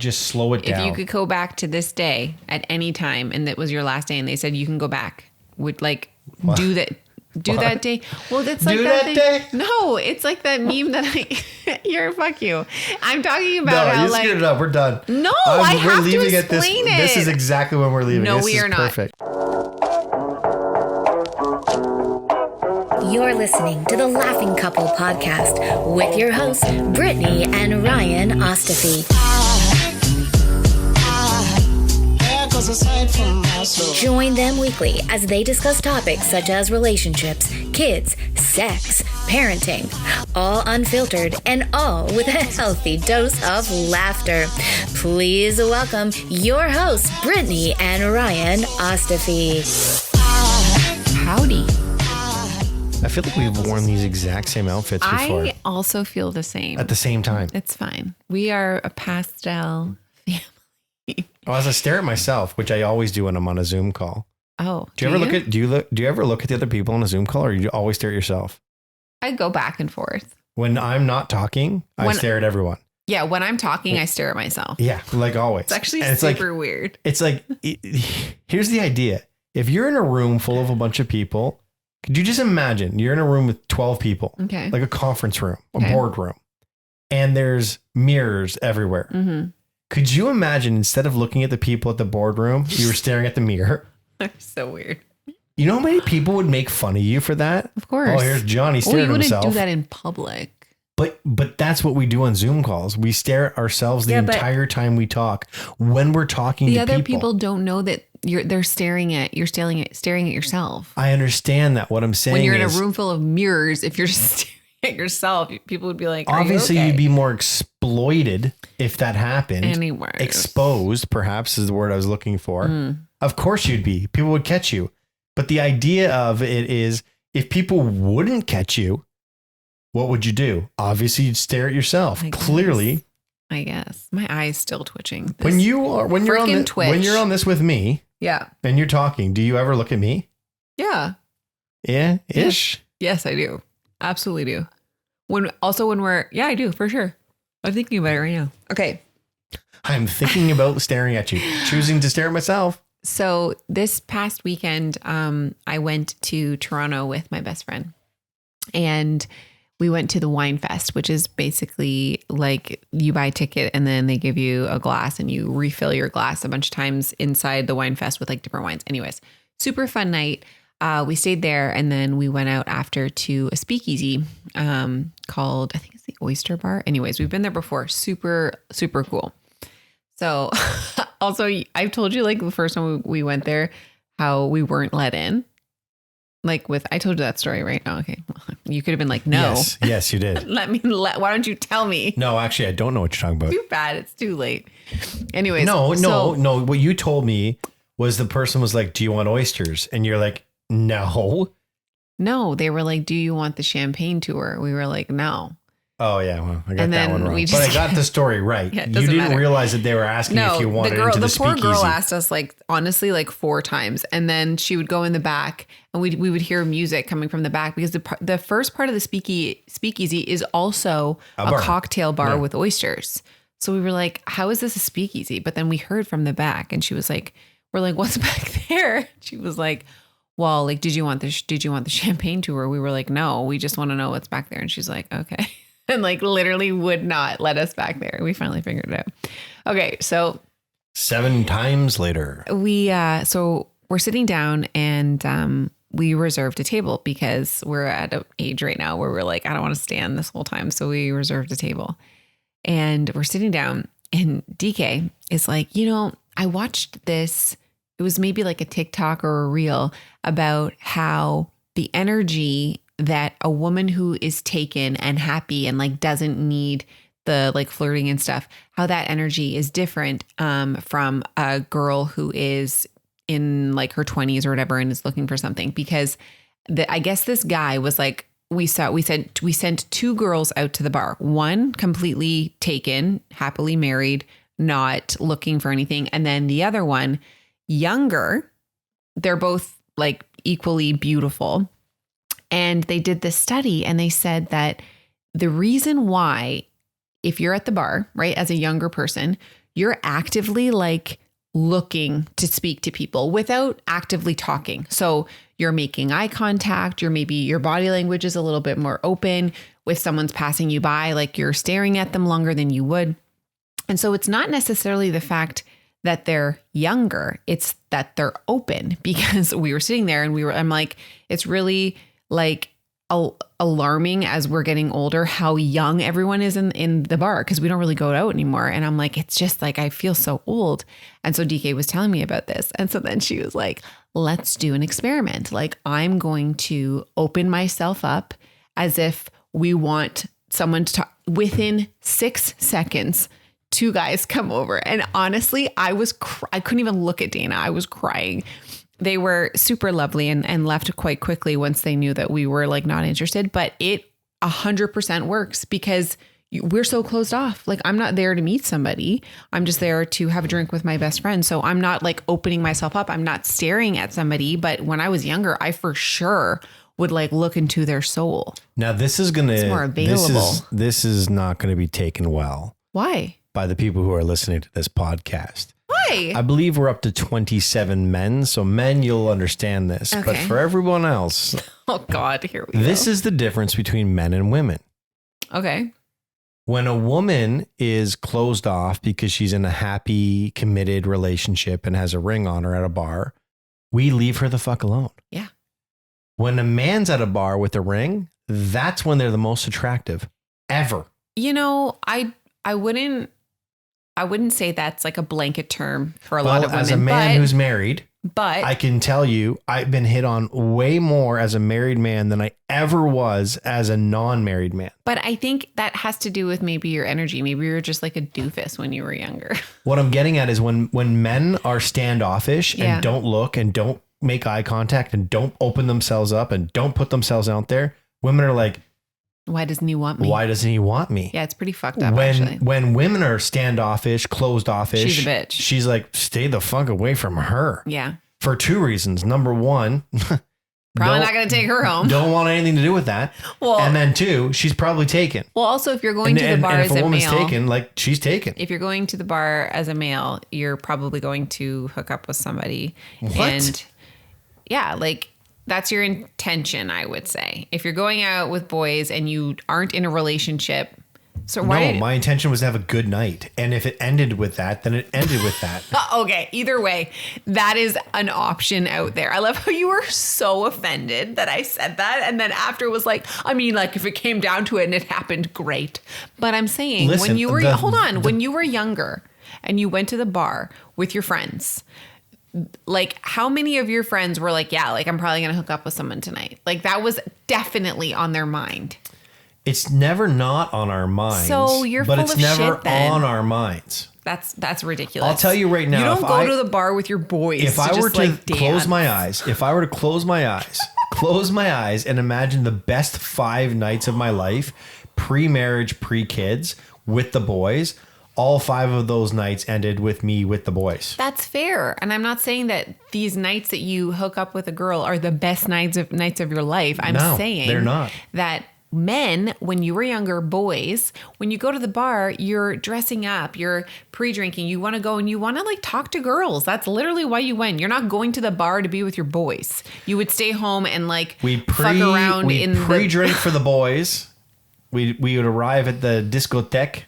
just slow it down. If you could go back to this day at any time and that was your last day and they said you can go back, would like do that day? Well, that's like that day. No, it's like that meme that fuck you. I'm talking about how you screwed it up. We're done. No, I have to explain it. This is exactly when we're leaving. No, this we is are not. Perfect. You're listening to the Laughing Couple podcast with your hosts, Brittany and Ryan Ostafy. Join them weekly as they discuss topics such as relationships, kids, sex, parenting, all unfiltered and all with a healthy dose of laughter. Please welcome your hosts, Brittany and Ryan Ostafy. Howdy. I feel like we've worn these exact same outfits before. I also feel the same. At the same time. It's fine. We are a pastel family. Oh, as I stare at myself, which I always do when I'm on a Zoom call. Oh, do you ever look at the other people on a Zoom call, or you always stare at yourself? I go back and forth. When I'm not talking, I stare at everyone. Yeah, when I'm talking, I stare at myself. Yeah, like always. It's actually super weird. It's like, here's the idea. If you're in a room full of a bunch of people, could you just imagine you're in a room with 12 people, like a conference room, a boardroom, and there's mirrors everywhere. Mm-hmm. Could you imagine instead of looking at the people at the boardroom, you were staring at the mirror? That's so weird. You know how many people would make fun of you for that? Of course. Oh, here's Johnny staring at himself. You wouldn't do that in public. But that's what we do on Zoom calls. We stare at ourselves the entire time we talk. When we're talking to people. The other people don't know that you're staring at yourself. I understand that. What I'm saying is, when you're in a room full of mirrors, if you're just staring at yourself, people would be like, obviously you'd be more exploited if that happened. Anyway. Exposed, perhaps, is the word I was looking for. Of course you'd be. People would catch you. But the idea of it is, if people wouldn't catch you, what would you do? Obviously, you'd stare at yourself. Clearly. I guess. My eye's still twitching. When you're on this with me, and you're talking, do you ever look at me? Yeah. Yeah, ish. Yes, I do. Absolutely do. I do for sure. I'm thinking about it right now. Okay. I'm thinking about staring at you, choosing to stare at myself. So this past weekend, I went to Toronto with my best friend, and we went to the Wine Fest, which is basically like you buy a ticket and then they give you a glass and you refill your glass a bunch of times inside the Wine Fest with like different wines. Anyways, super fun night. We stayed there and then we went out after to a speakeasy called, I think it's the Oyster Bar. Anyways, we've been there before. Super, super cool. So also, I've told you like the first time we went there, how we weren't let in. Like I told you that story, right? Oh, okay. You could have been like, no. Yes, you did. Why don't you tell me? No, actually, I don't know what you're talking about. Too bad. It's too late. Anyways. No. What you told me was the person was like, do you want oysters? And you're like, no. No, they were like, do you want the champagne tour? We were like, no. Oh, yeah. Well, I got that one wrong. But I got the story right. You didn't realize that they were asking if you wanted into the speakeasy. The poor girl asked us honestly 4 times. And then she would go in the back and we would hear music coming from the back because the first part of the speakeasy is also a cocktail bar with oysters. So we were like, how is this a speakeasy? But then we heard from the back and she was like, we're like, what's back there? She was like, well, like, did you want the champagne tour? We were like, no, we just want to know what's back there. And she's like, okay. And like literally would not let us back there. We finally figured it out. Okay. So 7 times later, so we're sitting down and we reserved a table because we're at an age right now where we're like, I don't want to stand this whole time. So we reserved a table and we're sitting down and DK is like, I watched this. It was maybe like a TikTok or a reel about how the energy that a woman who is taken and happy and like doesn't need the like flirting and stuff, how that energy is different from a girl who is in like her 20s or whatever and is looking for something. Because I guess this guy was like, we sent 2 girls out to the bar, one completely taken, happily married, not looking for anything, and then the other one younger. They're both like equally beautiful. And they did this study and they said that the reason why, if you're at the bar, right, as a younger person, you're actively like looking to speak to people without actively talking. So you're making eye contact, your body language is a little bit more open. If someone's passing you by, like you're staring at them longer than you would. And so it's not necessarily the fact that they're younger, it's that they're open, because we were sitting there and I'm like, it's really like alarming as we're getting older how young everyone is in the bar, because we don't really go out anymore. And I'm like, it's just like, I feel so old. And so DK was telling me about this. And so then she was like, let's do an experiment. Like, I'm going to open myself up as if we want someone to talk. Within 6 seconds, 2 guys come over. And honestly, I couldn't even look at Dana. I was crying. They were super lovely and left quite quickly once they knew that we were like not interested, but it 100% works because we're so closed off. Like, I'm not there to meet somebody. I'm just there to have a drink with my best friend. So I'm not like opening myself up. I'm not staring at somebody. But when I was younger, I for sure would like look into their soul. Now this is it's more available. This is not going to be taken well. Why? By the people who are listening to this podcast. Why? I believe we're up to 27 men. So men, you'll understand this. Okay. But for everyone else. Oh God, here we go. This is the difference between men and women. Okay. When a woman is closed off because she's in a happy, committed relationship and has a ring on her at a bar, we leave her the fuck alone. Yeah. When a man's at a bar with a ring, that's when they're the most attractive ever. You know, I wouldn't say that's like a blanket term for a lot of women. As a man who's married, but I can tell you, I've been hit on way more as a married man than I ever was as a non-married man. But I think that has to do with maybe your energy. Maybe you were just like a doofus when you were younger. What I'm getting at is when men are standoffish and don't look and don't make eye contact and don't open themselves up and don't put themselves out there, women are like, why doesn't he want me? Why doesn't he want me? Yeah, it's pretty fucked up, actually. When women are standoffish, closed offish, she's a bitch. She's like, stay the fuck away from her. Yeah. For 2 reasons. Number 1, probably not going to take her home. Don't want anything to do with that. Well, and then 2, she's probably taken. Well, also, if you're going to the bar as a male, if a woman's taken, like she's taken. If you're going to the bar as a male, you're probably going to hook up with somebody. What? And yeah, like that's your intention, I would say. If you're going out with boys and you aren't in a relationship, so why? No, my intention was to have a good night. And if it ended with that, then it ended with that. Okay. Either way, that is an option out there. I love how you were so offended that I said that. And then after was like, I mean, like if it came down to it and it happened, great. But I'm saying when you were, when you were younger and you went to the bar with your friends, like how many of your friends were like, yeah, like I'm probably going to hook up with someone tonight. Like that was definitely on their mind. It's never not on our minds. So you're full of shit then. But it's never on our minds. That's ridiculous. I'll tell you right now. You don't go to the bar with your boys. If I were to close my eyes, close my eyes and imagine the best 5 nights of my life, pre-marriage, pre-kids with the boys, all 5 of those nights ended with me with the boys. That's fair. And I'm not saying that these nights that you hook up with a girl are the best nights of your life. I'm saying they're not. That men, when you were younger, boys, when you go to the bar, you're dressing up, you're pre-drinking, you want to go and you want to like talk to girls. That's literally why you went. You're not going to the bar to be with your boys. You would stay home and like fuck around pre-drink for the boys. We would arrive at the discotheque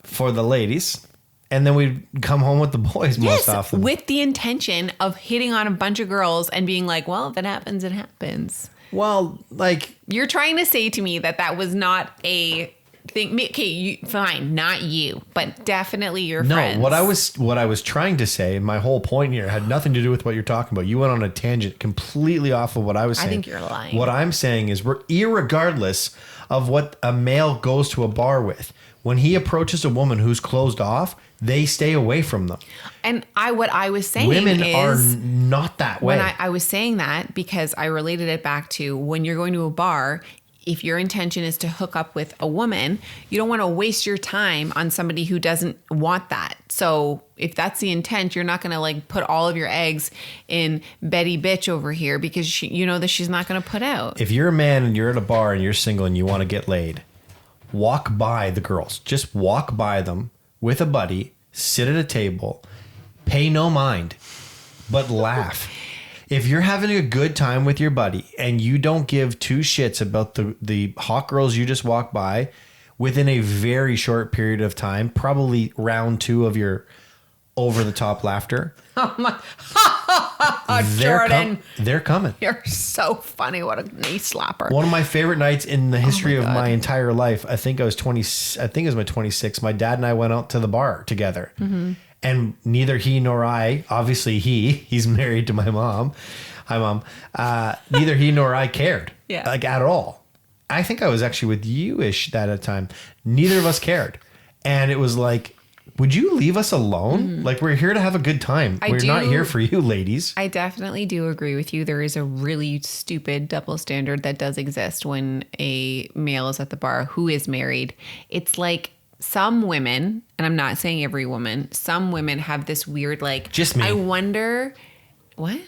for the ladies. And then we'd come home with the boys most often. With the intention of hitting on a bunch of girls and being like, well, if it happens, it happens. Well, like you're trying to say to me that was not a thing. Okay, fine, not you, but definitely your friends. No, what I was trying to say, my whole point here had nothing to do with what you're talking about. You went on a tangent completely off of what I was saying. I think you're lying. What I'm saying is irregardless of what a male goes to a bar with, when he approaches a woman who's closed off, they stay away from them. And what I was saying women are not that way. When I was saying that because I related it back to when you're going to a bar, if your intention is to hook up with a woman, you don't want to waste your time on somebody who doesn't want that. So if that's the intent, you're not going to like put all of your eggs in Betty bitch over here because you know that she's not going to put out. If you're a man and you're at a bar and you're single and you want to get laid, walk by the girls. Just walk by them with a buddy, sit at a table, pay no mind, but laugh. If you're having a good time with your buddy and you don't give two shits about the hot girls you just walked by within a very short period of time, probably round 2 of your over-the-top laughter. Oh my, Jordan. They're coming. You're so funny. What a knee slapper. One of my favorite nights in the history of my entire life. I think it was my 26th. My dad and I went out to the bar together. Mm-hmm. And neither he nor I, obviously he's married to my mom. Hi, Mom. Neither he nor I cared. Yeah. Like at all. I think I was actually with you-ish that time. Neither of us cared. And it was like, would you leave us alone? Mm-hmm. Like, we're here to have a good time. We're not here for you, ladies. I definitely do agree with you. There is a really stupid double standard that does exist when a male is at the bar who is married. It's like, some women, and I'm not saying every woman, some women have this weird, like, just me. I wonder, what?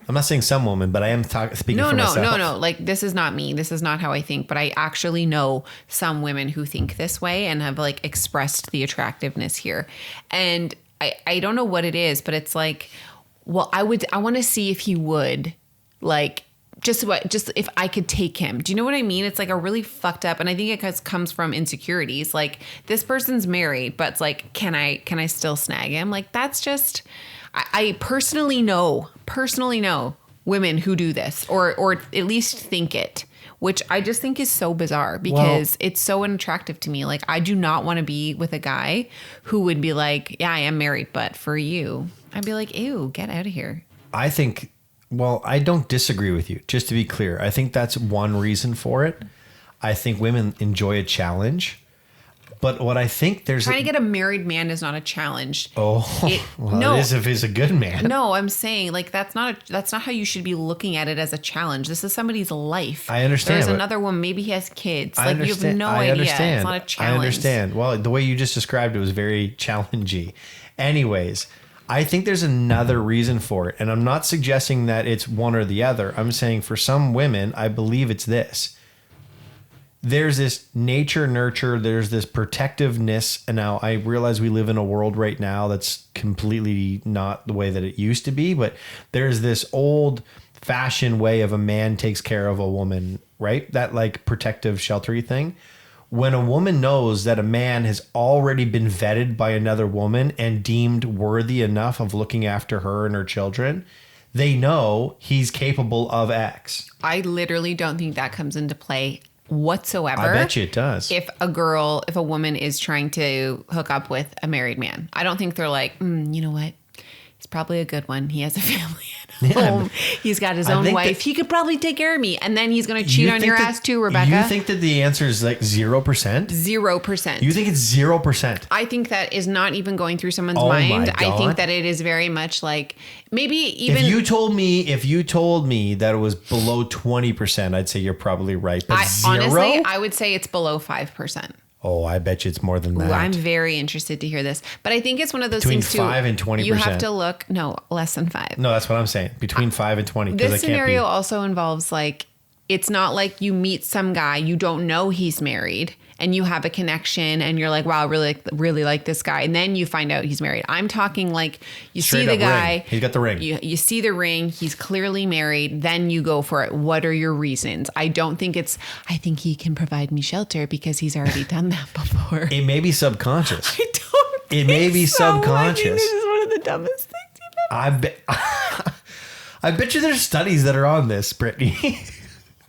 I'm not saying some woman, but I am speaking for myself. No. Like, this is not me. This is not how I think. But I actually know some women who think this way and have, like, expressed the attractiveness here. And I don't know what it is, but it's like, well, I want to see if he would, like, just if I could take him. Do you know what I mean? It's like a really fucked up, and I think it comes from insecurities. Like, this person's married, but it's like, can I still snag him? Like, that's just, I personally know women who do this or at least think it, which I just think is so bizarre because it's so unattractive to me. Like, I do not want to be with a guy who would be like, yeah, I am married, but for you, I'd be like, ew, get out of here. I think, well, I don't disagree with you, just to be clear. I think that's one reason for it. I think women enjoy a challenge. But what I think there's... Trying to get a married man is not a challenge. It is if he's a good man. No, I'm saying, like, that's not how you should be looking at it as a challenge. This is somebody's life. I understand. There's another one, maybe he has kids. Like, you have no idea. It's not a challenge. I understand. Well, the way you just described it was very challenging. Anyways, I think there's another reason for it. And I'm not suggesting that it's one or the other. I'm saying for some women, I believe it's this. There's this nature nurture. There's this protectiveness. And now I realize we live in a world right now that's completely not the way that it used to be. But there's this old fashioned way of a man takes care of a woman, right? That like protective sheltery thing. When a woman knows that a man has already been vetted by another woman and deemed worthy enough of looking after her and her children, they know he's capable of X. I literally don't think that comes into play whatsoever. I bet you it does. If a woman is trying to hook up with a married man, I don't think they're like, you know what? He's probably a good one. He has a family at home. He's got his own wife. He could probably take care of me. And then he's going to cheat on your ass too, Rebecca. You think that the answer is like 0%? 0%. You think it's 0%? I think that is not even going through someone's mind. I think that it is very much like maybe even... If you told me that it was below 20%, I'd say you're probably right. But honestly, I would say it's below 5%. Oh, I bet you it's more than that. Ooh, I'm very interested to hear this. But I think it's one of those Between things too. 5 and 20%. You have to look, no, less than 5. No, that's what I'm saying. Between 5 and 20. This scenario also involves like, it's not like you meet some guy, you don't know he's married, and you have a connection and you're like, wow, I really like this guy. And then you find out he's married. I'm talking like you see the guy. Ring. He's got the ring. You see the ring. He's clearly married. Then you go for it. What are your reasons? I think he can provide me shelter because he's already done that before. It may be subconscious. I don't It may be subconscious. I think this is one of the dumbest things you've ever I bet you there's studies that are on this, Brittany.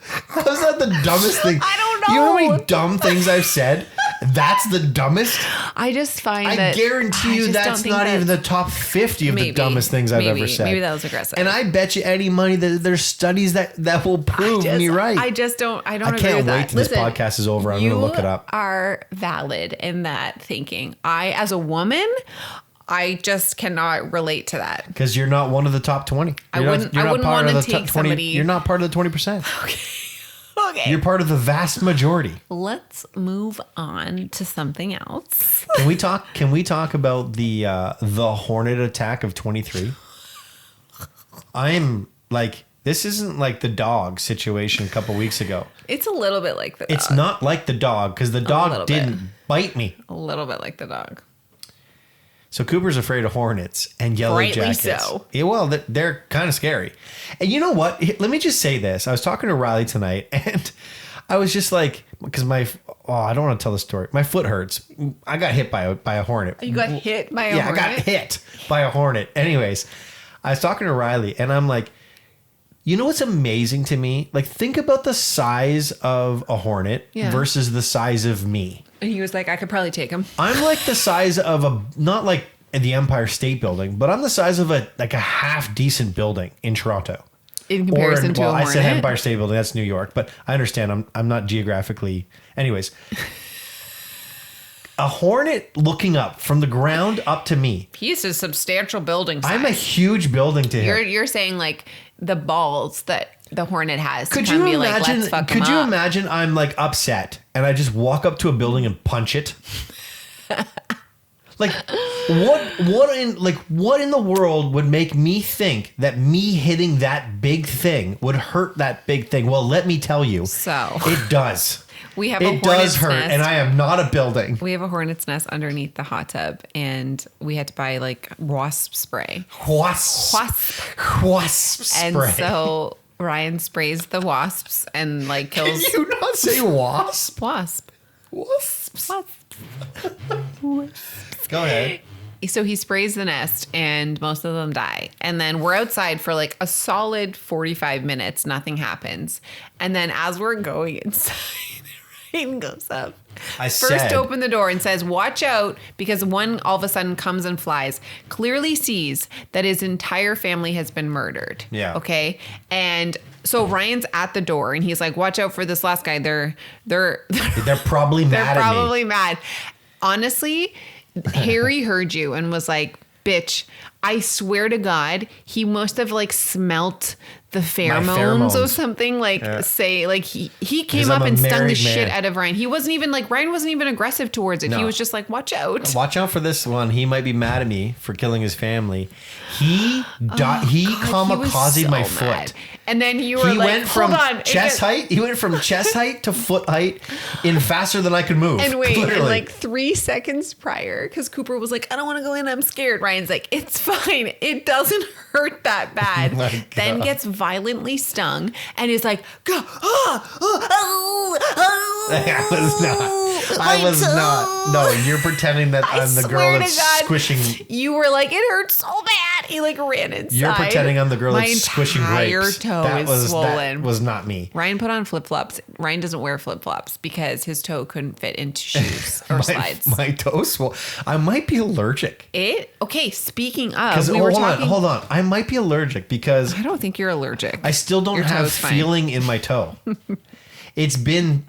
How's that the dumbest thing? I don't know. You know how many dumb things I've said? That's the dumbest. I just find I guarantee you that's not even the top 50 of the dumbest things I've ever said. Maybe that was aggressive. And I bet you any money that there's studies that will prove me right. I just don't. I don't. I can't wait till this podcast is over. I'm going to look it up. You are valid in that thinking. As a woman, I just cannot relate to that. Because you're not one of the top 20. I wouldn't want to take somebody. You're not part of the 20%. Okay. You're part of the vast majority. Let's move on to something else. Can we talk about the Hornet attack of 23? I'm like, this isn't like the dog situation a couple weeks ago. It's a little bit like the dog. It's not like the dog because the dog didn't bite me. A little bit like the dog. So Cooper's afraid of hornets and yellow jackets. So. Yeah, well, they're kind of scary. And you know what? Let me just say this. I was talking to Riley tonight, and I was just like, because I don't want to tell the story. My foot hurts. I got hit by a hornet. You got hit by a hornet? Yeah, I got hit by a hornet. Anyways, I was talking to Riley, and I'm like, you know what's amazing to me? Like, think about the size of a hornet versus the size of me. And he was like, I could probably take him. I'm like the size of not like the Empire State Building, but I'm the size of a half decent building in Toronto. In comparison to a hornet? I said Empire State Building, that's New York, but I understand I'm not geographically. Anyways, a hornet looking up from the ground up to me. He's a substantial building size. I'm a huge building to him. You're saying like the balls that the hornet has. Could you imagine I'm like upset and I just walk up to a building and punch it? Like what in the world would make me think that me hitting that big thing would hurt that big thing? Well, let me tell you. So it does. We have it does hurt, nest. And I am not a building. We have a hornet's nest underneath the hot tub, and we had to buy like wasp spray. Wasp spray. And so Ryan sprays the wasps and like kills. Can you not say wasp? Wasps. Go ahead. So he sprays the nest and most of them die. And then we're outside for like a solid 45 minutes. Nothing happens. And then as we're going inside, Ryan goes up. First open the door and says, watch out, because one all of a sudden comes and flies, clearly sees that his entire family has been murdered. Yeah. Okay. And so Ryan's at the door and he's like, watch out for this last guy. They're probably mad at me. They're probably mad. Honestly, Harry heard you and was like, bitch, I swear to God, he must have like smelt the pheromones or something. Like say like he came up and stung the shit out of Ryan. He wasn't even like, Ryan wasn't even aggressive towards it. No. He was just like, watch out. Watch out for this one. He might be mad at me for killing his family. He kamikazed my foot. And then you were like, hold on. He went from chest height to foot height in faster than I could move. And wait, and like 3 seconds prior, because Cooper was like, I don't want to go in, I'm scared. Ryan's like, it's fine. It doesn't hurt that bad. Then gets violently stung and is like, go. I was not. No, you're pretending that I'm the girl that's squishing. You were like, it hurts so bad. He like ran inside. You're pretending I'm the girl that's squishing grapes. That was not me. Ryan put on flip-flops. Ryan doesn't wear flip-flops because his toe couldn't fit into shoes or slides. My toes swole. I might be allergic. Okay, speaking of, hold on. I might be allergic because I don't think you're allergic. I still don't have feeling in my toe. It's been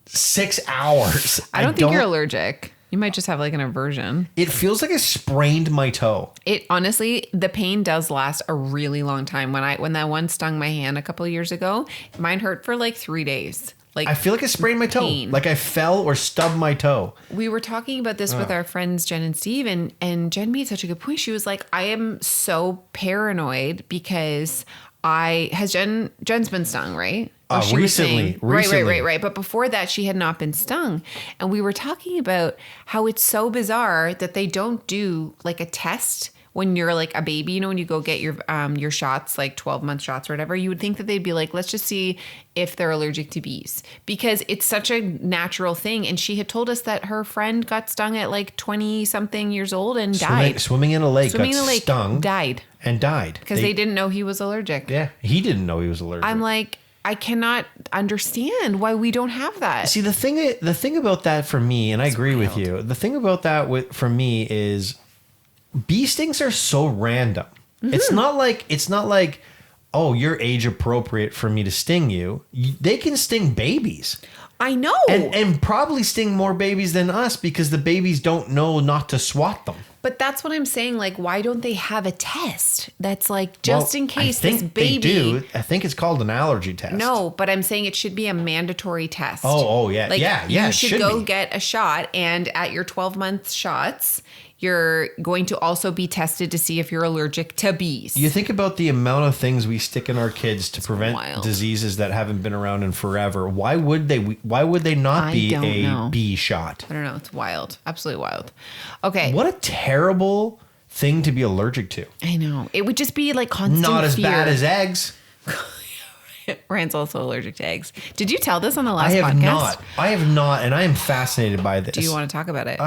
6 hours. I don't think you're allergic. You might just have like an aversion. It feels like I sprained my toe. It honestly, the pain does last a really long time. When that one stung my hand a couple of years ago, mine hurt for like 3 days. Like I feel like I sprained my toe. Like I fell or stubbed my toe. We were talking about this with our friends Jen and Steve, and Jen made such a good point. She was like, I am so paranoid because Jen's been stung, right? Recently. Right. But before that, she had not been stung. And we were talking about how it's so bizarre that they don't do like a test when you're like a baby, when you go get your shots, like 12-month shots or whatever. You would think that they'd be like, let's just see if they're allergic to bees, because it's such a natural thing. And she had told us that her friend got stung at like 20 something years old and died. Swimming in a lake, stung, died. And died. Because they didn't know he was allergic. Yeah, he didn't know he was allergic. I'm like, I cannot understand why we don't have that. See, the thing about that for me, and I agree with you, the thing about that for me is bee stings are so random. Mm-hmm. It's not like, oh, you're age appropriate for me to sting you. They can sting babies. I know. And probably sting more babies than us because the babies don't know not to swat them. But that's what I'm saying. Like, why don't they have a test that's like, just in case this baby... They do. I think it's called an allergy test. No, but I'm saying it should be a mandatory test. Oh, yeah. Like, yeah. You should go get a shot, and at your 12-month shots, You're going to also be tested to see if you're allergic to bees. You think about the amount of things we stick in our kids to prevent diseases that haven't been around in forever. Why would they not be a bee shot? I don't know. It's wild. Absolutely wild. Okay. What a terrible thing to be allergic to. I know. It would just be like constant Not as fear. bad as eggs. Ryan's also allergic to eggs. Did you tell this on the last podcast? I have not, and I am fascinated by this. Do you want to talk about it?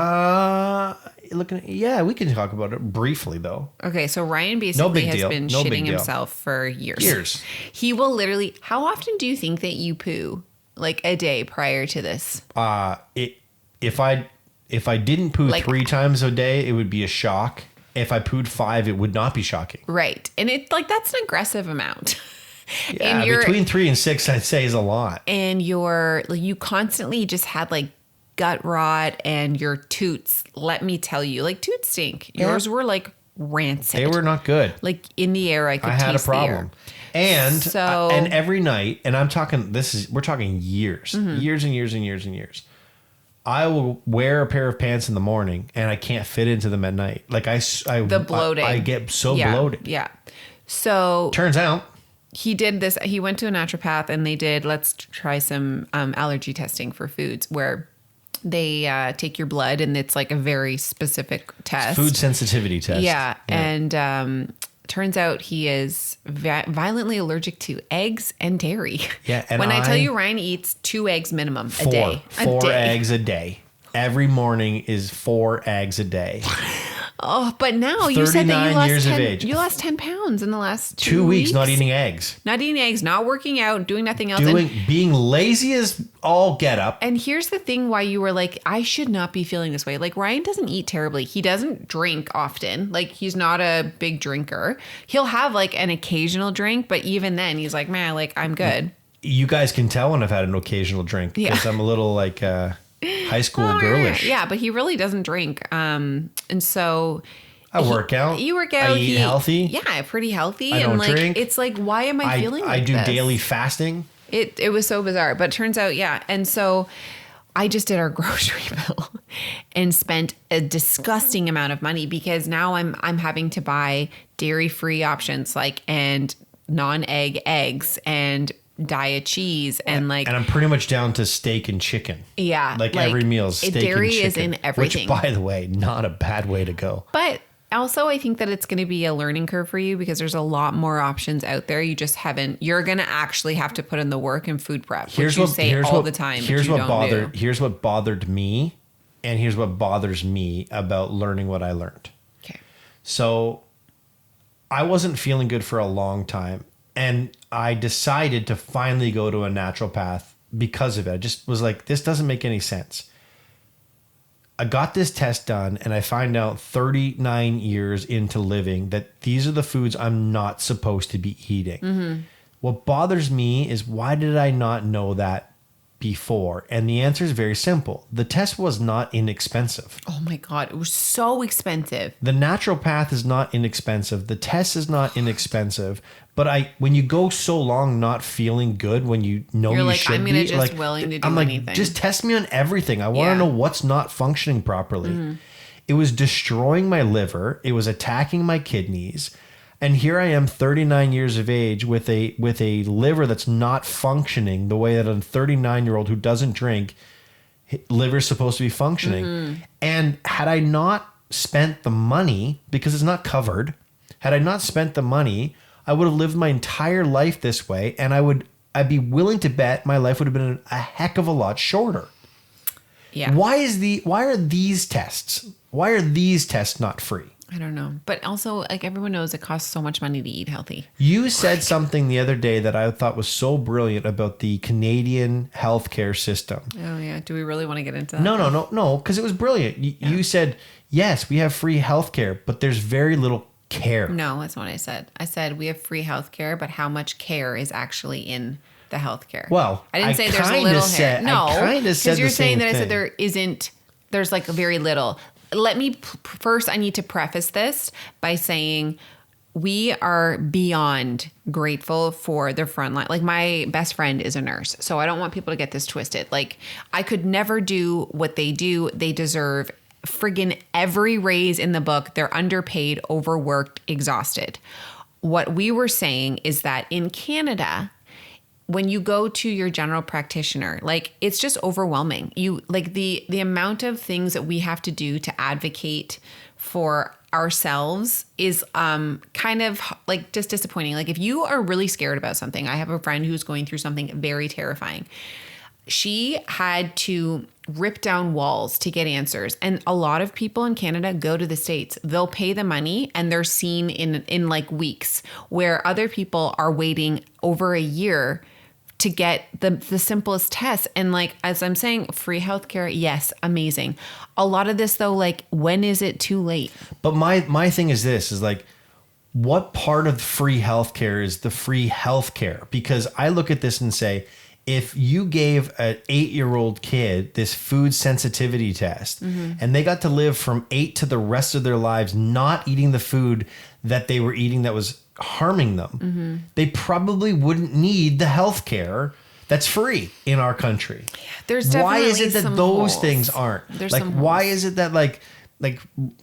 We can talk about it briefly though. Okay, so Ryan basically has been shitting himself for years. He will literally. How often do you think that you poo? Like a day prior to this? If I didn't poo 3 times a day, it would be a shock. If I pooed 5, it would not be shocking. Right, and that's an aggressive amount. Yeah, between 3 and 6, I'd say is a lot. And you constantly just had like gut rot and your toots. Let me tell you, like toots stink. Yours were like rancid. They were not good. Like in the air, I had a problem. And every night, and I'm talking, we're talking years, years and years and years and years. I will wear a pair of pants in the morning and I can't fit into them at night. Like the bloating. I get so bloated. Yeah. So turns out. He did this. He went to a naturopath and they did, let's try some allergy testing for foods where they take your blood and it's like a very specific test. Food sensitivity test. Yeah. And turns out he is violently allergic to eggs and dairy. Yeah. And when I tell you Ryan eats 2 eggs minimum a day. 4 eggs a day. Every morning is 4 eggs a day. Oh, but now you said that you lost 10 pounds in the last 2 weeks. Not eating eggs. Not eating eggs, not working out, doing nothing else. Being lazy as all get up. And here's the thing why you were like, I should not be feeling this way. Like Ryan doesn't eat terribly. He doesn't drink often. Like he's not a big drinker. He'll have like an occasional drink, but even then he's like, man, like I'm good. You guys can tell when I've had an occasional drink because I'm a little like... high school girlish. Yeah, but he really doesn't drink. And so I work out. You work out. I eat healthy. Yeah, pretty healthy. I don't drink. It's like, why am I feeling like this? I do daily fasting. It was so bizarre, but it turns out, and so I just did our grocery bill and spent a disgusting amount of money because now I'm having to buy dairy-free options and non-egg eggs and diet cheese and I'm pretty much down to steak and chicken. Yeah. Like every meal is steak dairy and chicken. Is in everything. Which, by the way, not a bad way to go. But also I think that it's going to be a learning curve for you because there's a lot more options out there. You just you're going to actually have to put in the work and food prep, which you say all the time. Here's what bothered me and here's what bothers me about learning what I learned. Okay. So I wasn't feeling good for a long time. And I decided to finally go to a naturopath because of it. I just was like, this doesn't make any sense. I got this test done and I find out 39 years into living that these are the foods I'm not supposed to be eating. Mm-hmm. What bothers me is why did I not know that before? And the answer is very simple. The test was not inexpensive. Oh my God. It was so expensive. The naturopath is not inexpensive. The test is not inexpensive. But when you go so long not feeling good when you know you're you like, should I'm be, just willing to do I'm like, anything. just test me on everything. I want to know what's not functioning properly. Mm-hmm. It was destroying my liver. It was attacking my kidneys. And here I am 39 years of age with a liver that's not functioning the way that a 39-year-old who doesn't drink, liver is supposed to be functioning. Mm-hmm. And had I not spent the money, because it's not covered, had I not spent the money, I would have lived my entire life this way, and I'd be willing to bet my life would have been a heck of a lot shorter. Yeah. Why are these tests not free? I don't know. But also, like everyone knows, it costs so much money to eat healthy. You said something the other day that I thought was so brilliant about the Canadian healthcare system. Oh yeah. Do we really want to get into that? No, because it was brilliant. You said, yes, we have free healthcare, but there's very little care. No, that's not what I said. I said we have free healthcare, but how much care is actually in the healthcare? Well, I didn't say there's a little hair. No, because you're saying that I said there's like very little. Let me first, I need to preface this by saying we are beyond grateful for the front line. Like my best friend is a nurse, so I don't want people to get this twisted. Like I could never do what they do. They deserve friggin' every raise in the book. They're underpaid, overworked, exhausted. What we were saying is that in Canada, when you go to your general practitioner, like it's just overwhelming. You like the amount of things that we have to do to advocate for ourselves is kind of like just disappointing. Like if you are really scared about something, I have a friend who's going through something very terrifying. She had to rip down walls to get answers. And a lot of people in Canada go to the States. They'll pay the money and they're seen in like weeks, where other people are waiting over a year to get the simplest tests. And like, as I'm saying, free healthcare, yes, amazing. A lot of this though, like, when is it too late? But my thing is this, is like, what part of free healthcare is the free healthcare? Because I look at this and say, if you gave an 8-year-old kid this food sensitivity test and they got to live from 8 to the rest of their lives not eating the food that they were eating that was harming them, they probably wouldn't need the health care that's free in our country. Yeah, there's definitely why is it that some those holes. Things aren't? There's like, some why holes. is it that like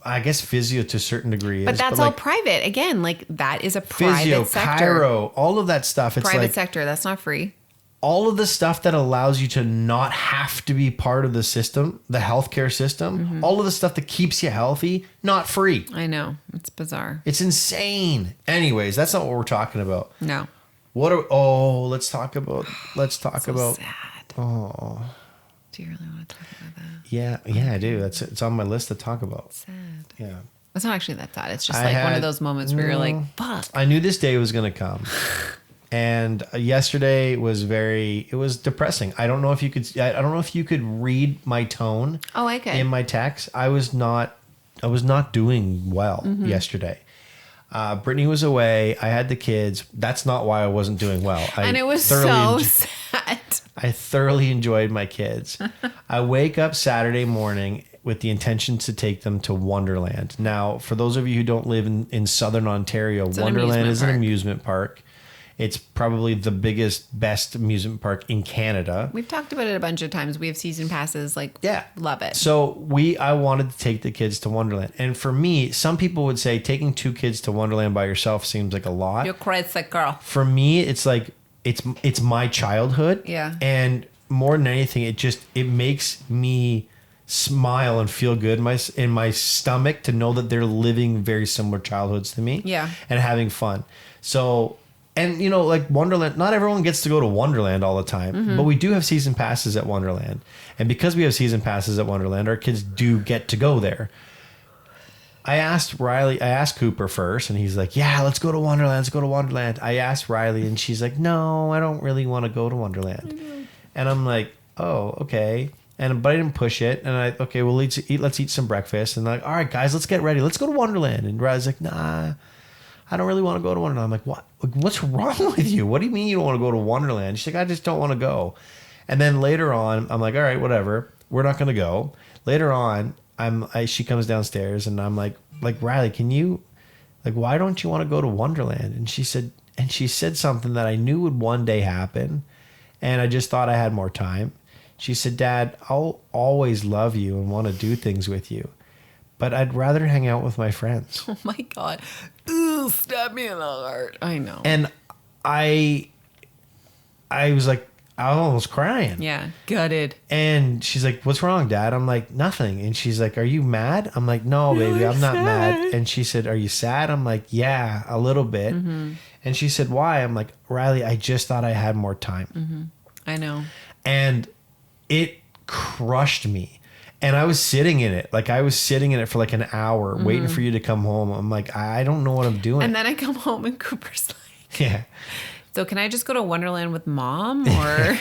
I guess physio to a certain degree is. But that's all like, private. Again, like that is a private physio, sector. chiro, all of that stuff. It's Private like, sector, that's not free. all of the stuff that allows you to not have to be part of the system, the healthcare system, all of the stuff that keeps you healthy, not free. I know. It's bizarre. It's insane. Anyways, that's not what we're talking about. No. Let's talk about, Sad. oh, Do you really want to talk about that? yeah, I do. It's on my list to talk about. Sad. Yeah. It's not actually that sad. It's just like one of those moments where you're like, fuck. I knew this day was going to come. And yesterday was it was depressing. I don't know if you could read my tone. Oh, I could. In my text. I was not doing well yesterday. Brittany was away. I had the kids. That's not why I wasn't doing well. And it was so sad. I thoroughly enjoyed my kids. I wake up Saturday morning with the intention to take them to Wonderland. Now, for those of you who don't live in Southern Ontario, Wonderland is an amusement park. It's probably the biggest, best amusement park in Canada. We've talked about it a bunch of times. We have season passes. Like, yeah, love it. So I wanted to take the kids to Wonderland. And for me, some people would say taking 2 kids to Wonderland by yourself seems like a lot. You're crazy, girl. For me, it's like, it's my childhood. Yeah. And more than anything, it makes me smile and feel good in my stomach to know that they're living very similar childhoods to me. Yeah. And having fun. So... And, like Wonderland, not everyone gets to go to Wonderland all the time, but we do have season passes at Wonderland. And because we have season passes at Wonderland, our kids do get to go there. I asked Cooper first, and he's like, yeah, let's go to Wonderland. I asked Riley, and she's like, no, I don't really want to go to Wonderland. And I'm like, oh, okay. But I didn't push it. And well, let's eat some breakfast. And like, all right, guys, let's get ready. Let's go to Wonderland. And Riley's like, nah, I don't really want to go to Wonderland. I'm like, what? What's wrong with you? What do you mean you don't want to go to Wonderland? She's like, I just don't want to go. And then later on, I'm like, all right, whatever. We're not going to go. Later on, she comes downstairs and I'm like, Riley, why don't you want to go to Wonderland? And she said something that I knew would one day happen. And I just thought I had more time. She said, Dad, I'll always love you and want to do things with you, but I'd rather hang out with my friends. Oh my God. Ooh, stab me in the heart. I know. And I was like, I was almost crying. Yeah. Gutted. And she's like, what's wrong, Dad? I'm like, nothing. And she's like, are you mad? I'm like, no, baby, I'm not mad. And she said, are you sad? I'm like, yeah, a little bit. And she said, why? I'm like, Riley, I just thought I had more time. I know. And it crushed me. And I was sitting in it. Like, I was sitting in it for like an hour waiting for you to come home. I'm like, I don't know what I'm doing. And then I come home and Cooper's like, yeah. So can I just go to Wonderland with Mom? Or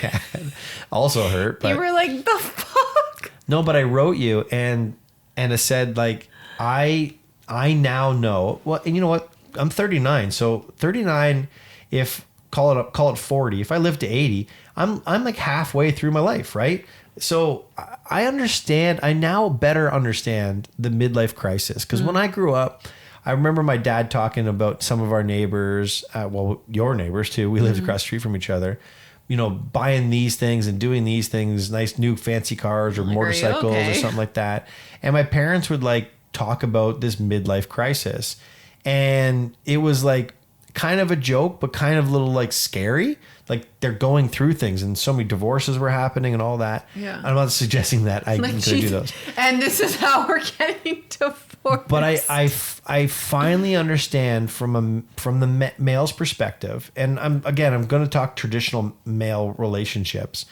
also hurt. But you were like, the fuck? No, but I wrote you and I said, like, I now know. Well, and you know what? I'm 39. So 39, if call it 40. If I live to 80, I'm like halfway through my life, right? So I understand. I now better understand the midlife crisis. Because when I grew up, I remember my dad talking about some of our neighbors. Well, your neighbors too. We lived across the street from each other. buying these things and doing these things, nice new fancy cars or motorcycles or something like that. And my parents would like talk about this midlife crisis. And it was like kind of a joke, but kind of a little like scary. Like they're going through things and so many divorces were happening and all that. Yeah. I'm not suggesting that I can do those. And this is how we're getting divorced. But I finally understand from the male's perspective. And I'm going to talk traditional male relationships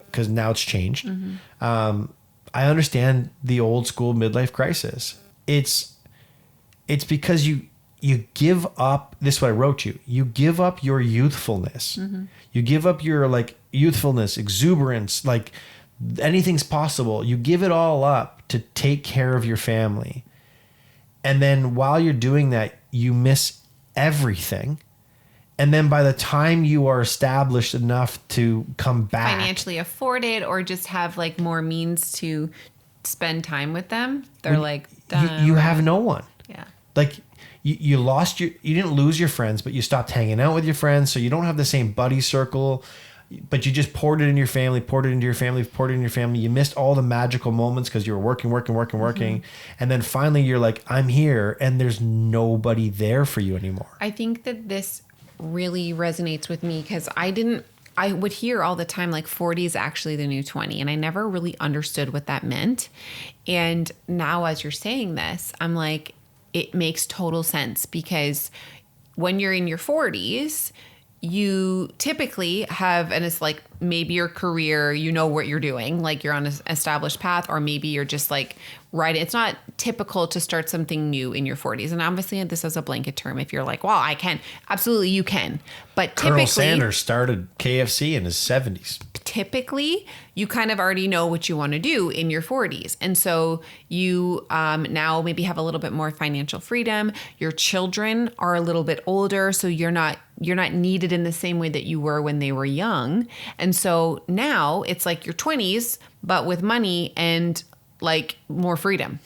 because now it's changed. Mm-hmm. I understand the old school midlife crisis. It's because you give up, this is what I wrote you give up your youthfulness. Mm-hmm. You give up your like youthfulness, exuberance, like anything's possible. You give it all up to take care of your family. And then while you're doing that, you miss everything. And then by the time you are established enough to come back, financially afford it or just have like more means to spend time with them, they're like, you have no one. Yeah. Like you didn't lose your friends, but you stopped hanging out with your friends. So you don't have the same buddy circle, but you just poured it in your family, poured it into your family. You missed all the magical moments because you were working. Mm-hmm. And then finally you're like, I'm here and there's nobody there for you anymore. I think that this really resonates with me because I would hear all the time, like 40 is actually the new 20. And I never really understood what that meant. And now as you're saying this, I'm like, it makes total sense because when you're in your 40s, you typically have, and it's like maybe your career, you know what you're doing, like you're on an established path, or maybe you're just like, right. It's not typical to start something new in your 40s. And obviously this is a blanket term. If you're like, well, I can, absolutely you can. But Colonel Sanders started KFC in his 70s. Typically, you kind of already know what you want to do in your 40s. And so you now maybe have a little bit more financial freedom. Your children are a little bit older, so you're not needed in the same way that you were when they were young. And so now it's like your 20s, but with money and like more freedom.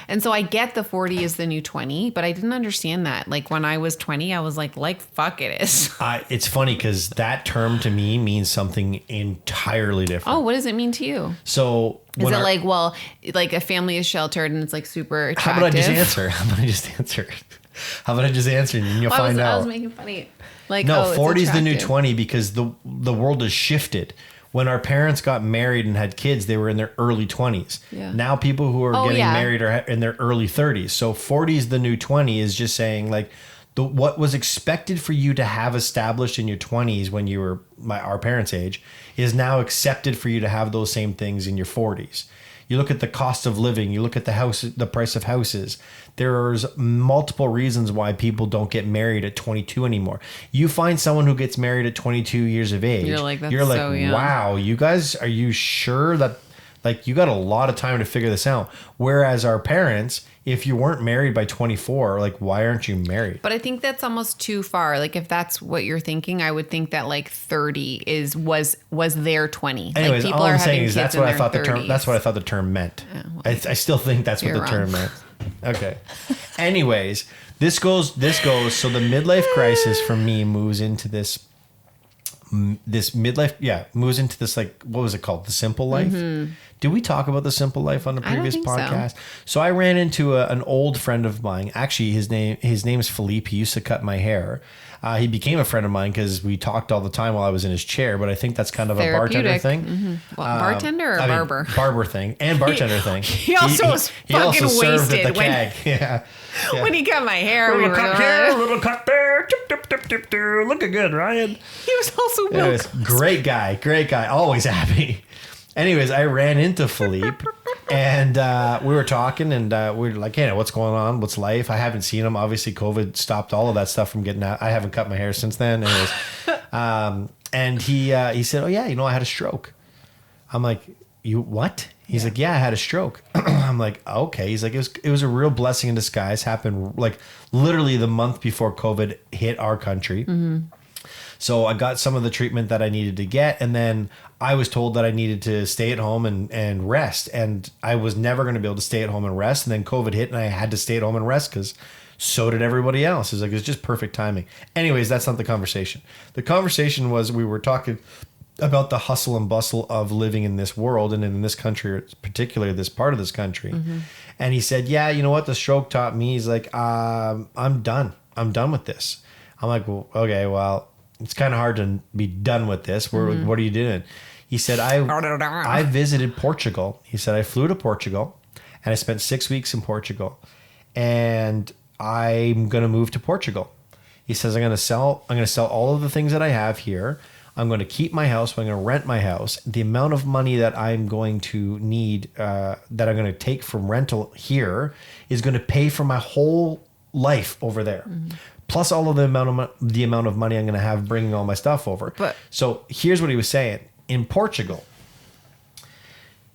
And so I get the 40 is the new 20, but I didn't understand that. Like when I was 20, I was like fuck it is. It's funny because that term to me means something entirely different. Oh, what does it mean to you? So is it like a family is sheltered and it's like super attractive? How about I just answer and you'll find out. I was making funny. Like, no, 40 is the new 20 because the world has shifted. When our parents got married and had kids, they were in their early 20s. Yeah. Now people who are getting married are in their early 30s. So 40 is the new 20 is just saying like what was expected for you to have established in your 20s when you were our parents' age is now accepted for you to have those same things in your 40s. You look at the cost of living, you look at the price of houses. There's multiple reasons why people don't get married at 22 anymore. You find someone who gets married at 22 years of age. You're like, wow, you guys, are you sure that like you got a lot of time to figure this out? Whereas our parents, if you weren't married by 24, like why aren't you married? But I think that's almost too far. Like if that's what you're thinking, I would think that like 30 was their 20. Anyways, like all I'm saying is that's what I thought the term meant. I still think that's what the term meant. Okay. Anyways, this goes. So the midlife crisis for me moves into this midlife. moves into this like, what was it called? The simple life. Mm-hmm. Did we talk about the simple life on the previous podcast? So I ran into an old friend of mine. Actually, his name is Philippe. He used to cut my hair. He became a friend of mine because we talked all the time while I was in his chair. But I think that's kind of a bartender thing. Mm-hmm. Well, bartender or barber? Barber thing and bartender thing. He also was fucking wasted at the keg. Yeah. When he cut my hair. Little cut here, little cut there. Looking good, Ryan. He was also milk. Great guy. Always happy. Anyways, I ran into Philippe and we were talking and we were like, hey, what's going on? What's life? I haven't seen him. Obviously, COVID stopped all of that stuff from getting out. I haven't cut my hair since then. Anyways, and he said, oh, yeah, I had a stroke. I'm like, you what? He's like, yeah, I had a stroke. I'm like, okay. He's like, it was a real blessing in disguise. Happened like literally the month before COVID hit our country. Mm-hmm. So I got some of the treatment that I needed to get. And then I was told that I needed to stay at home and rest. And I was never going to be able to stay at home and rest. And then COVID hit and I had to stay at home and rest because so did everybody else. It's like, it's just perfect timing. Anyways, that's not the conversation. The conversation was, we were talking about the hustle and bustle of living in this world and in this country, particularly this part of this country. And he said, yeah, you know what? The stroke taught me. He's like, I'm done. I'm done with this. I'm like, well, okay, well, it's kind of hard to be done with this. What are you doing? He said, I visited Portugal. He said, I flew to Portugal and I spent 6 weeks in Portugal and I'm going to move to Portugal. He says, I'm going to sell all of the things that I have here. I'm going to keep my house. I'm going to rent my house. The amount of money that I'm going to need, that I'm going to take from rental here is going to pay for my whole life over there. Plus all of the amount of money I'm going to have bringing all my stuff over. So here's what he was saying. In Portugal,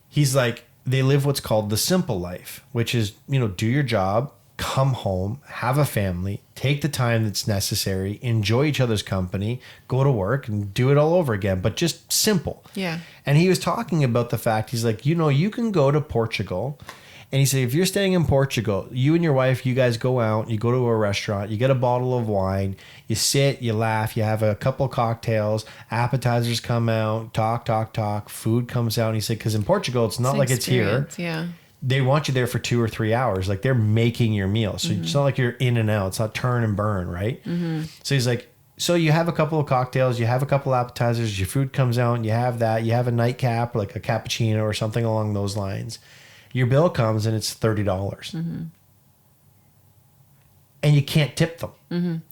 he's like, they live what's called the simple life, which is, do your job, come home, have a family, take the time that's necessary, enjoy each other's company, go to work and do it all over again, but just simple. Yeah. And he was talking about the fact, he's like, you can go to Portugal. And he said, if you're staying in Portugal, you and your wife, you guys go out, you go to a restaurant, you get a bottle of wine, you sit, you laugh, you have a couple cocktails, appetizers come out, talk, food comes out. And he said, because in Portugal, it's not like it's here. Yeah. They want you there for 2 or 3 hours. Like they're making your meal. So it's not like you're in and out. It's not turn and burn, right? So he's like, so you have a couple of cocktails, you have a couple of appetizers, your food comes out, and you have that. You have a nightcap, like a cappuccino or something along those lines. Your bill comes and it's $30. And you can't tip them.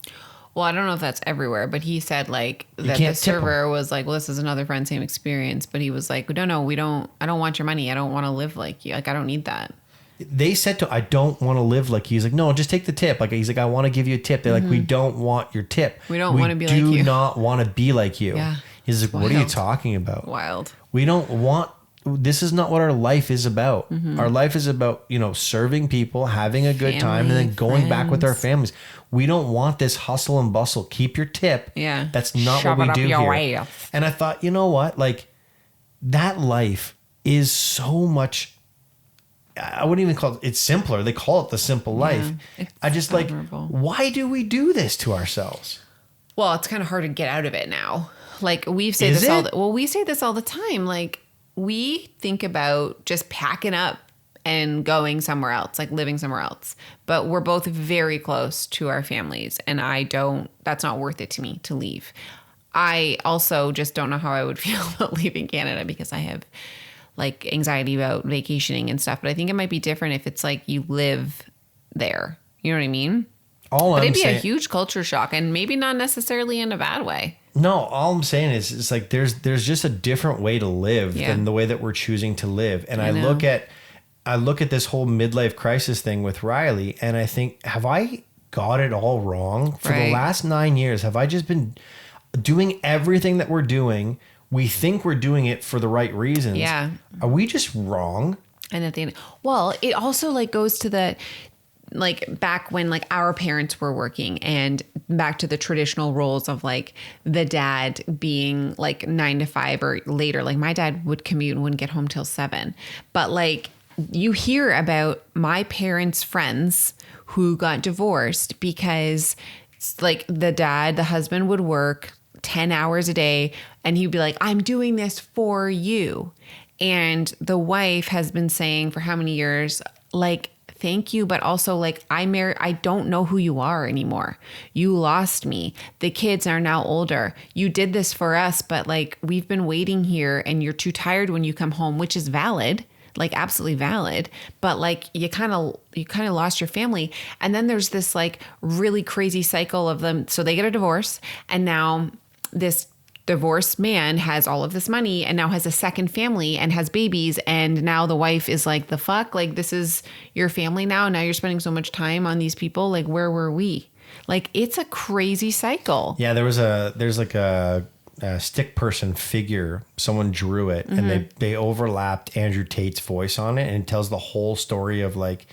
Well, I don't know if that's everywhere, but he said like that the server was like, well, this is another friend, same experience. But he was like, no, I don't want your money. I don't want to live like you. Like, I don't need that. They said I don't want to live like you. He's like, no, just take the tip. Like, he's like, I want to give you a tip. They're like, we don't want your tip. We don't want to be like you. We do not want to be like you. Yeah. He's like, what are you talking about? Wild. We don't want, this is not what our life is about. Our life is about, serving people, having a good time, and then going back with our families. We don't want this hustle and bustle. Keep your tip. Yeah. That's not what we do here. And I thought, you know what? Like, that life is so much, I wouldn't even call it's simpler. They call it the simple life. I just admirable. Why do we do this to ourselves? Well, it's kind of hard to get out of it now. Like we say this all the time. Like we think about just packing up and going somewhere else, like living somewhere else. But we're both very close to our families and that's not worth it to me to leave. I also just don't know how I would feel about leaving Canada because I have like anxiety about vacationing and stuff. But I think it might be different if it's like you live there. You know what I mean? But it'd be a huge culture shock and maybe not necessarily in a bad way. No, all I'm saying is it's like there's just a different way to live than the way that we're choosing to live. And I look at this whole midlife crisis thing with Riley and I think, have I got it all wrong? For the last 9 years, have I just been doing everything that we're doing? We think we're doing it for the right reasons. Yeah. Are we just wrong? And at the end, well, it also like goes to the, like back when like our parents were working and back to the traditional roles of like the dad being like 9 to 5 or later. Like my dad would commute and wouldn't get home till 7. But like you hear about my parents' friends who got divorced because like the husband would work 10 hours a day and he'd be like, I'm doing this for you. And the wife has been saying for how many years, like, thank you. But also like I don't know who you are anymore. You lost me. The kids are now older. You did this for us, but like we've been waiting here and you're too tired when you come home, which is valid, like absolutely valid. But like you kind of lost your family. And then there's this like really crazy cycle of them. So they get a divorce and now this divorced man has all of this money and now has a second family and has babies. And now the wife is like, the fuck, like this is your family now. Now you're spending so much time on these people. Like, where were we? Like, it's a crazy cycle. Yeah. There's like a stick person figure. Someone drew it and they overlapped Andrew Tate's voice on it. And it tells the whole story of like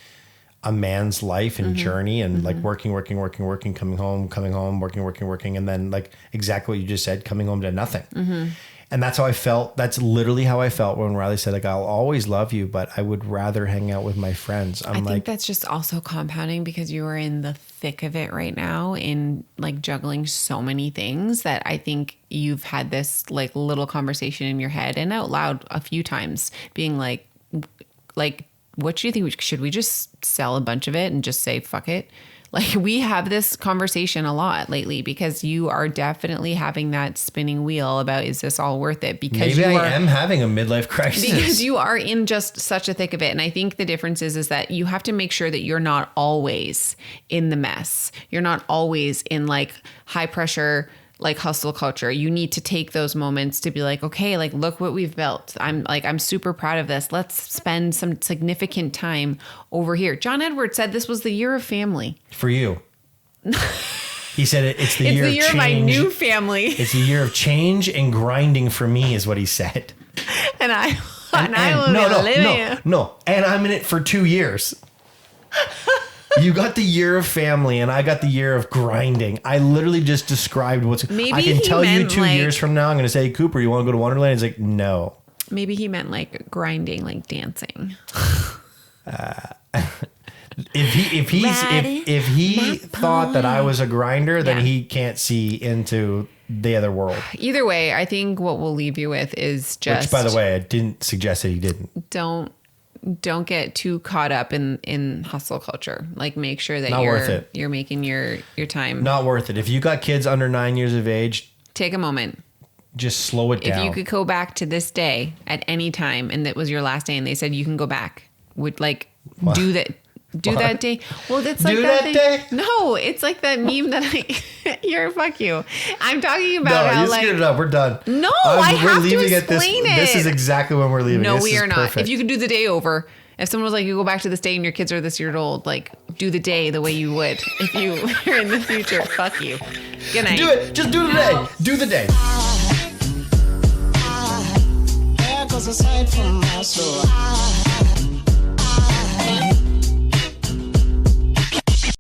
a man's life and journey and like working, coming home, working. And then like exactly what you just said, coming home to nothing. And that's how I felt. That's literally how I felt when Riley said, like, I'll always love you, but I would rather hang out with my friends. I think that's just also compounding because you are in the thick of it right now in like juggling so many things that I think you've had this like little conversation in your head and out loud a few times being like, what do you think? Should we just sell a bunch of it and just say, fuck it? Like we have this conversation a lot lately because you are definitely having that spinning wheel about, is this all worth it? Because maybe I am having a midlife crisis. Because you are in just such a thick of it. And I think the difference is that you have to make sure that you're not always in the mess. You're not always in like high pressure, like hustle culture. You need to take those moments to be like, okay, like look what we've built. I'm super proud of this. Let's spend some significant time over here. John Edwards said this was the year of family. For you. He said it's the year of change. It's the year of my new family. It's the year of change and grinding for me is what he said. And I will be living. No. And I'm in it for 2 years. You got the year of family and I got the year of grinding. I literally just described maybe I can tell you 2 years from now, I'm going to say, Cooper, you want to go to Wonderland? He's like, no. Maybe he meant like grinding, like dancing. If he thought that I was a grinder, then he can't see into the other world. Either way, I think what we'll leave you with is just, which by the way, I didn't suggest that he didn't. Don't get too caught up in hustle culture. Like make sure that you're making your time. Not worth it. If you got kids under 9 years of age, take a moment. Just slow it down. If you could go back to this day at any time and that was your last day and they said you can go back, would like do that. Do what? That day. Well, it's like that day. No, it's like that meme that fuck you. I'm talking about how you screwed it up. We're done. No, I have to explain it. This is exactly when we're leaving. No, this we are not. Perfect. If you could do the day over, if someone was like, you go back to this day and your kids are this year old, like do the day the way you would if you were in the future. Fuck you. Good night. Do it. Just do the day. Do the day. There goes a sight from my soul.